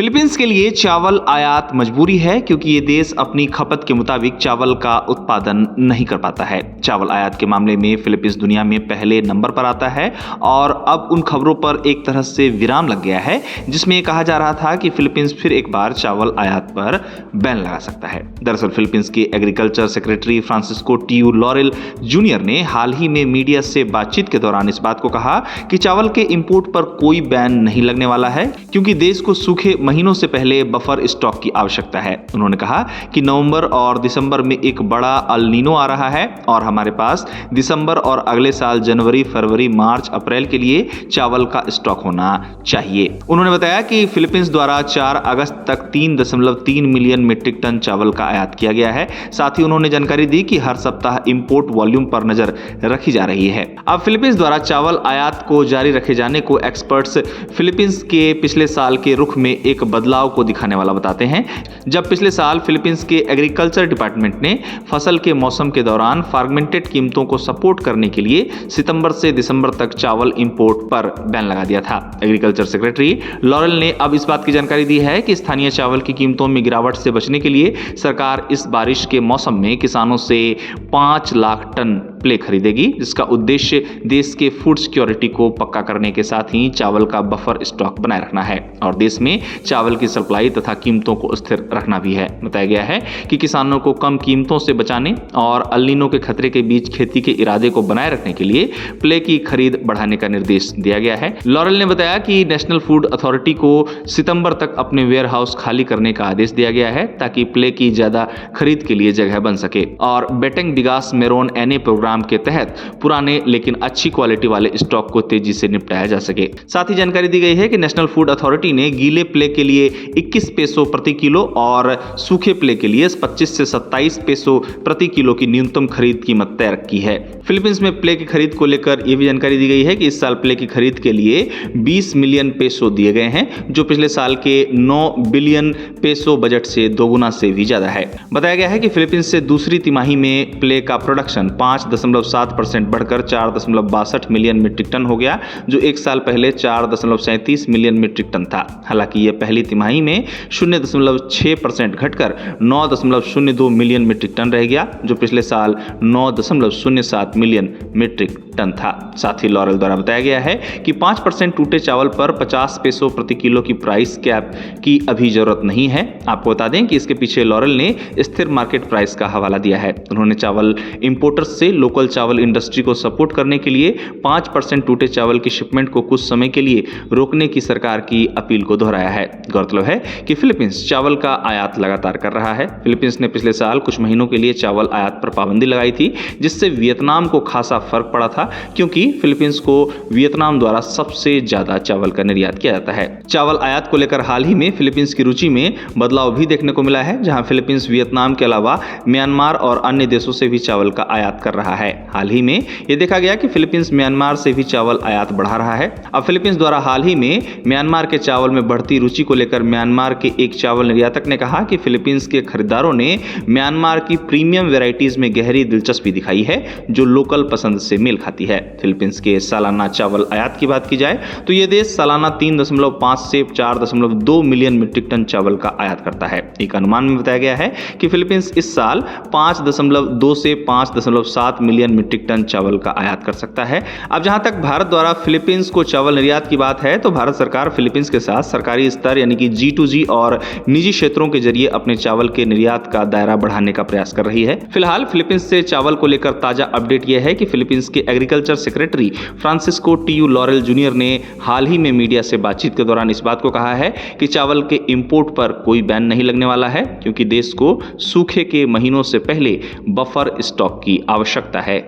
Philippines के लिए चावल आयात मजबूरी है क्योंकि ये देश अपनी खपत के मुताबिक चावल का उत्पादन नहीं कर पाता है। चावल आयात के मामले में फिलीपींस दुनिया में पहले नंबर पर आता है और अब उन खबरों पर एक तरह से विराम लग गया है जिसमें कहा जा रहा था कि फिलीपींस फिर एक बार चावल आयात पर बैन लगा सकता है। दरअसल फिलीपींस के agriculture secretary Francisco Tiu Laurel junior ने हाल ही में मीडिया से बातचीत के दौरान इस बात को कहा कि चावल के इंपोर्ट पर कोई बैन नहीं लगने वाला है क्योंकि देश को सूखे महीनों से पहले बफर स्टॉक की आवश्यकता है। उन्होंने कहा कि नवंबर और दिसंबर में एक बड़ा अल नीनो आ रहा है और हमारे पास दिसंबर और अगले साल जनवरी, फरवरी, मार्च, अप्रैल के लिए चावल का स्टॉक होना चाहिए। उन्होंने बताया कि फिलीपींस द्वारा 4 अगस्त तक 3.3 मिलियन मीट्रिक टन चावल का आयात किया गया है। साथ ही उन्होंने जानकारी दी कि हर सप्ताह इंपोर्ट वॉल्यूम पर नजर रखी जा रही है। अब फिलीपींस द्वारा चावल आयात को जारी रखे जाने को एक्सपर्ट्स फिलीपींस के पिछले साल के रुख में एक बदलाव को दिखाने वाला बताते हैं। जब पिछले साल फिलीपींस के एग्रीकल्चर डिपार्टमेंट ने फसल के मौसम के दौरान फर्मेंटेड कीमतों को सपोर्ट करने के लिए सितंबर से दिसंबर तक चावल इंपोर्ट पर बैन लगा दिया था। एग्रीकल्चर सेक्रेटरी लॉरेल ने अब इस बात की जानकारी दी है कि स्थानीय चावल की कीमतों में गिरावट से बचने के लिए सरकार इस बारिश के मौसम में किसानों से 5 लाख टन प्ले खरीदेगी, जिसका उद्देश्य देश के फूड सिक्योरिटी को पक्का करने के साथ ही चावल का बफर स्टॉक बनाए रखना है और देश में चावल की सप्लाई तथा कीमतों को स्थिर रखना भी है। बताया गया है कि किसानों को कम कीमतों से बचाने और अल नीनो के खतरे के बीच खेती के इरादे को बनाए रखने के लिए प्ले की खरीद बढ़ाने का निर्देश दिया गया है। लॉरेल ने बताया कि नेशनल फूड अथॉरिटी को सितंबर तक अपने वेयर हाउस खाली करने का आदेश दिया गया है ताकि प्ले की ज्यादा खरीद के लिए जगह बन सके और बेटेंग बिगास मेरोन एनए प्रोग्राम के तहत पुराने लेकिन अच्छी क्वालिटी वाले स्टॉक को तेजी से निपटाया जा सके। साथ ही जानकारी दी गई है कि नेशनल फूड अथॉरिटी ने गीले प्ले के लिए 21 पेसो प्रति किलो और सूखे प्ले के लिए 25 से 27 पेसो प्रति किलो की न्यूनतम खरीद कीमत तय रखी है। फिलीपींस में प्ले की खरीद को लेकर यह भी जानकारी दी गई है कि इस साल प्ले की खरीद के लिए 20 मिलियन पेसो दिए गए हैं, जो पिछले साल के 9 बिलियन पेसो बजट से दोगुना से भी ज्यादा है। बताया गया है कि फिलीपींस से दूसरी तिमाही में प्ले का प्रोडक्शन 5.7% बढ़कर 4.62 मिलियन मीट्रिक टन हो गया, जो एक साल पहले 4.37 मिलियन मीट्रिक टन था। हालांकि यह पहली तिमाही में 0.6% घटकर 9.02 मिलियन मीट्रिक टन रह गया, जो पिछले साल 9.07 मिलियन मीट्रिक टन था। साथ ही लॉरेल द्वारा बताया गया है कि 5% टूटे चावल पर 50 पेसो प्रति किलो की प्राइस कैप की अभी जरूरत नहीं है। आपको बता दें कि इसके पीछे लॉरेल ने स्थिर मार्केट प्राइस का हवाला दिया है। उन्होंने चावल इंपोर्टर्स से लोकल चावल इंडस्ट्री को सपोर्ट करने के लिए 5% टूटे चावल की शिपमेंट को कुछ समय के लिए रोकने की सरकार की अपील को दोहराया है। गौरतलब है कि फिलीपींस चावल का आयात लगातार कर रहा है। फिलीपींस ने पिछले साल कुछ महीनों के लिए चावल आयात पर पाबंदी लगाई थी, जिससे वियतनाम को खासा फर्क पड़ा था क्योंकि फिलीपींस को वियतनाम द्वारा सबसे ज्यादा चावल का निर्यात किया जाता है। चावल आयात को लेकर हाल ही में फिलीपींस की रुचि में बदलाव भी देखने को मिला है, जहां फिलीपींस वियतनाम के अलावा म्यांमार और अन्य देशों से भी चावल का आयात कर रहा है। हाल ही में यह देखा गया कि फिलीपींस म्यांमार से भी चावल आयात बढ़ा रहा है। अब फिलीपींस द्वारा हाल ही में म्यांमार के चावल में बढ़ती रुचि को लेकर म्यांमार के एक चावल निर्यातक ने कहा कि फिलीपींस के खरीदारों ने म्यांमार की प्रीमियम वैरायटीज में गहरी दिलचस्पी दिखाई है, जो लोकल पसंद से मेल खाती है। फिलीपींस के सालाना चावल आयात की बात की जाए तो यह देश सालाना 3.5 से 4.2 मिलियन मीट्रिक टन चावल का आयात करता है। एक अनुमान में बताया गया है कि फिलीपींस इस साल 5.2 से 5.7 मिलियन मीट्रिक टन चावल का आयात कर सकता है। अब जहां तक भारत द्वारा फिलीपींस को चावल निर्यात की बात है तो भारत सरकार फिलीपींस के साथ सरकारी स्तर यानी कि G2G और निजी क्षेत्रों के जरिए अपने चावल के निर्यात का दायरा बढ़ाने का प्रयास कर रही है। फिलहाल फिलीपींस से चावल को लेकर ताजा अपडेट यह है कि फिलीपींस के agriculture secretary Francisco Tiu Laurel junior ने हाल ही में मीडिया से बातचीत के दौरान इस बात को कहा है कि चावल के इंपोर्ट पर कोई बैन नहीं लगने वाला है क्योंकि देश को सूखे के महीनों से पहले बफर स्टॉक की आवश्यकता है।